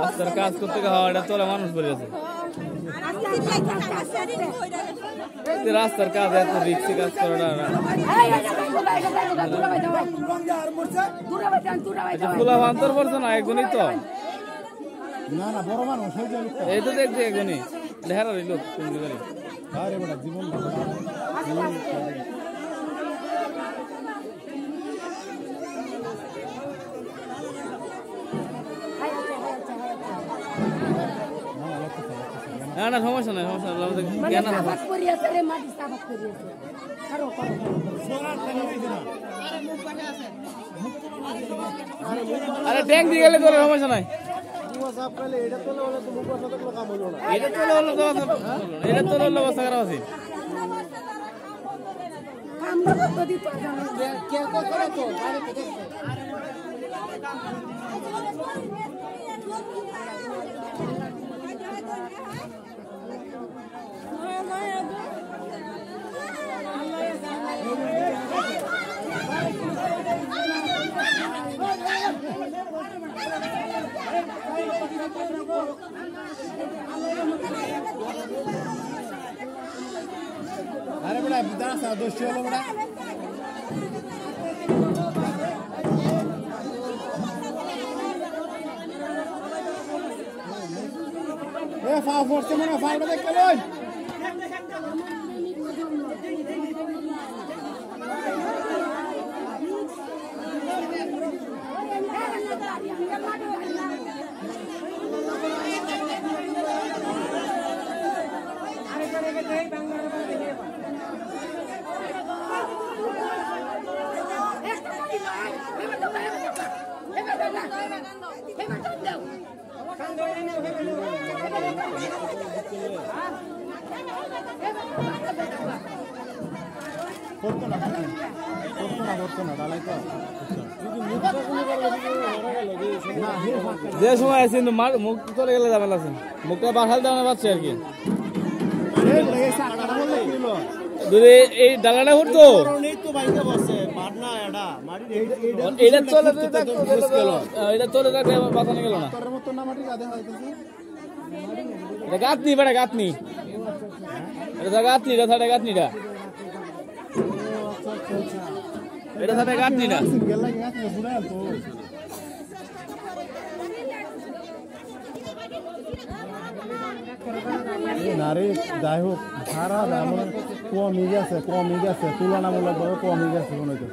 রাস্তার কাজ করতে হওয়া এটা তোলা মানুষ বেড়ে গেছে রাস্তার কাজ এত রিক্সে কাজ করাটা খোলা ভান্তর পড়ছে না একজনই তো না না বড় মানুষ এই তো দেখছি একজনই ঢেরা রইল জীবন না না সমস্যা নাই সমস্যা আরে ট্যাঙ্ক দিয়ে গেলে তোর সমস্যা নাই এটা তোর হলো অবস্থা খারাপ আছে अरे बड़ा दाना सा दोस्त चलो बड़ा ए फाव फोर्स से मना फाव बदे कलोन যে সময় আছে কিন্তু মুখ চলে গেলে যাবেন আছেন মুখটা বাসাল দেওয়া পাচ্ছে আর কি যদি এই ডালাটা উঠতো এটা চলে বাঁচানো গেল না এটা গাঁথনি বেড়া গাঁথনি এটা গাঁথনি এটা সাথে গাঁথনিটা এটা সাথে গাঁথনিটা নারী যাই হোক সারা এমন কমই গেছে তুলনামূলকভাবে কমই গেছে মনে হয়